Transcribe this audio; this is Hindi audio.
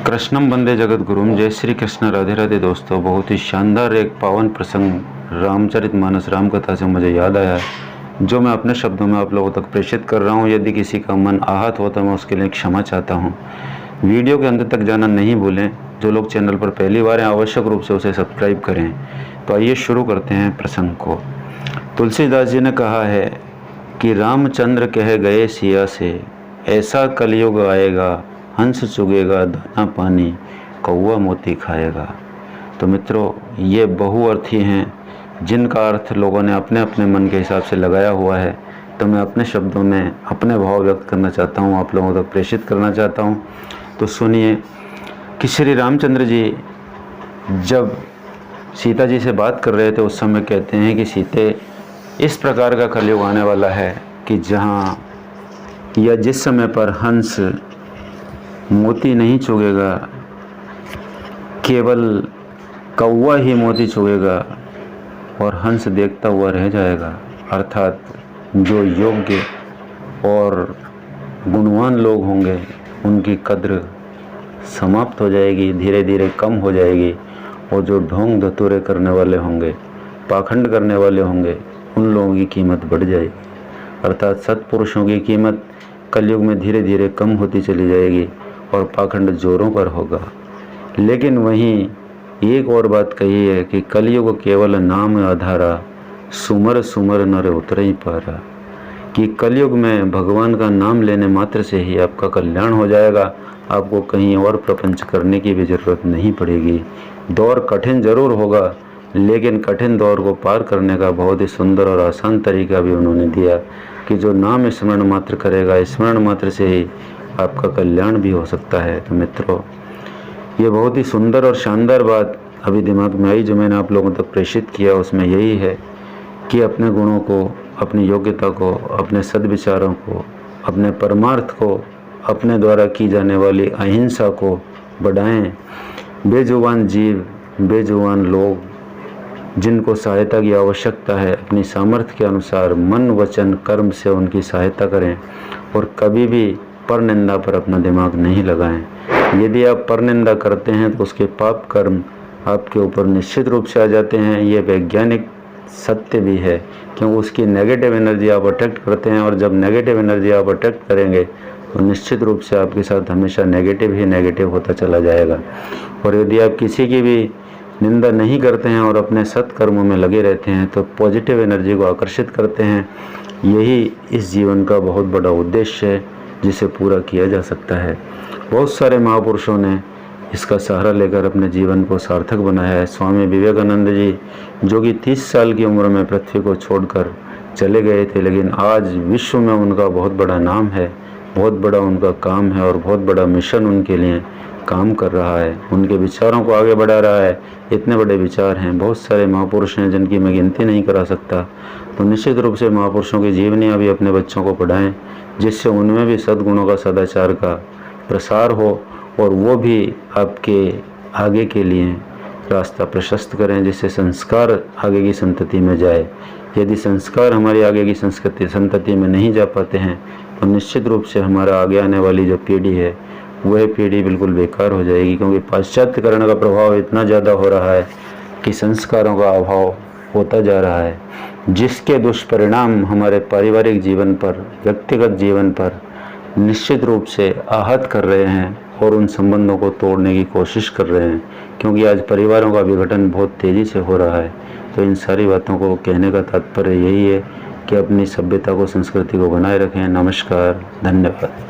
कृष्णम वंदे जगत गुरुम। जय श्री कृष्ण, राधे राधे। दोस्तों, बहुत ही शानदार एक पावन प्रसंग रामचरितमानस राम कथा से मुझे याद आया है, जो मैं अपने शब्दों में आप लोगों तक प्रेषित कर रहा हूँ। यदि किसी का मन आहत हो तो मैं उसके लिए क्षमा चाहता हूँ। वीडियो के अंत तक जाना नहीं भूलें। जो लोग चैनल पर पहली बार हैं, आवश्यक रूप से उसे सब्सक्राइब करें। तो आइए शुरू करते हैं प्रसंग को। तुलसीदास जी ने कहा है कि रामचंद्र कह गए सिया से, ऐसा कलयुग आएगा, हंस चुगेगा दाना पानी, कौवा मोती खाएगा। तो मित्रों, ये बहुअर्थी हैं, जिनका अर्थ लोगों ने अपने अपने मन के हिसाब से लगाया हुआ है। तो मैं अपने शब्दों में अपने भाव व्यक्त करना चाहता हूँ, आप लोगों तक प्रेषित करना चाहता हूँ। तो सुनिए कि श्री रामचंद्र जी जब सीता जी से बात कर रहे थे, उस समय कहते हैं कि सीते, इस प्रकार का कलयुग आने वाला है कि जहाँ या जिस समय पर हंस मोती नहीं चुगेगा, केवल कौवा ही मोती चुगेगा और हंस देखता हुआ रह जाएगा। अर्थात जो योग्य और गुणवान लोग होंगे उनकी कद्र समाप्त हो जाएगी, धीरे धीरे कम हो जाएगी, और जो ढोंग धतूरे करने वाले होंगे, पाखंड करने वाले होंगे, उन लोगों की कीमत बढ़ जाएगी। अर्थात सत्पुरुषों की कीमत कलयुग में धीरे धीरे कम होती चली जाएगी और पाखंड जोरों पर होगा। लेकिन वहीं एक और बात कही है कि कलयुग केवल नाम आधारा, सुमर सुमर नर उतर ही पारा। कि कलयुग में भगवान का नाम लेने मात्र से ही आपका कल्याण हो जाएगा। आपको कहीं और प्रपंच करने की भी ज़रूरत नहीं पड़ेगी। दौर कठिन जरूर होगा, लेकिन कठिन दौर को पार करने का बहुत ही सुंदर और आसान तरीका भी उन्होंने दिया कि जो नाम स्मरण मात्र करेगा, स्मरण मात्र से ही आपका कल्याण भी हो सकता है। तो मित्रों, ये बहुत ही सुंदर और शानदार बात अभी दिमाग में आई, जो मैंने आप लोगों तक प्रेषित किया। उसमें यही है कि अपने गुणों को, अपनी योग्यता को, अपने सद्विचारों को, अपने परमार्थ को, अपने द्वारा की जाने वाली अहिंसा को बढ़ाएं। बेजुबान जीव, बेजुबान लोग जिनको सहायता की आवश्यकता है, अपनी सामर्थ्य के अनुसार मन वचन कर्म से उनकी सहायता करें और कभी भी परनिंदा पर अपना दिमाग नहीं लगाएं। यदि आप परनिंदा करते हैं तो उसके पाप कर्म आपके ऊपर निश्चित रूप से आ जाते हैं। ये वैज्ञानिक सत्य भी है, क्योंकि उसकी नेगेटिव एनर्जी आप अट्रैक्ट करते हैं, और जब नेगेटिव एनर्जी आप अट्रैक्ट करेंगे तो निश्चित रूप से आपके साथ हमेशा नेगेटिव ही नेगेटिव होता चला जाएगा। और यदि आप किसी की भी निंदा नहीं करते हैं और अपने सत्कर्मों में लगे रहते हैं तो पॉजिटिव एनर्जी को आकर्षित करते हैं। यही इस जीवन का बहुत बड़ा उद्देश्य है, जिसे पूरा किया जा सकता है। बहुत सारे महापुरुषों ने इसका सहारा लेकर अपने जीवन को सार्थक बनाया है। स्वामी विवेकानंद जी, जो कि 30 साल की उम्र में पृथ्वी को छोड़कर चले गए थे, लेकिन आज विश्व में उनका बहुत बड़ा नाम है, बहुत बड़ा उनका काम है और बहुत बड़ा मिशन उनके लिए काम कर रहा है, उनके विचारों को आगे बढ़ा रहा है। इतने बड़े विचार हैं, बहुत सारे महापुरुष हैं जिनकी मैं गिनती नहीं करा सकता। तो निश्चित रूप से महापुरुषों की जीवनियाँ भी अपने बच्चों को पढ़ाएं, जिससे उनमें भी सद्गुणों का, सदाचार का प्रसार हो और वो भी आपके आगे के लिए रास्ता प्रशस्त करें, जिससे संस्कार आगे की संतति में जाए। यदि संस्कार हमारी आगे की संतति में नहीं जा पाते हैं तो निश्चित रूप से हमारा आगे आने वाली जो पीढ़ी है वह पीढ़ी बिल्कुल बेकार हो जाएगी, क्योंकि पाश्चात्यकरण का प्रभाव इतना ज़्यादा हो रहा है कि संस्कारों का अभाव होता जा रहा है, जिसके दुष्परिणाम हमारे पारिवारिक जीवन पर, व्यक्तिगत जीवन पर निश्चित रूप से आहत कर रहे हैं और उन संबंधों को तोड़ने की कोशिश कर रहे हैं, क्योंकि आज परिवारों का विघटन बहुत तेज़ी से हो रहा है। तो इन सारी बातों को कहने का तात्पर्य यही है कि अपनी सभ्यता को, संस्कृति को बनाए रखें। नमस्कार, धन्यवाद।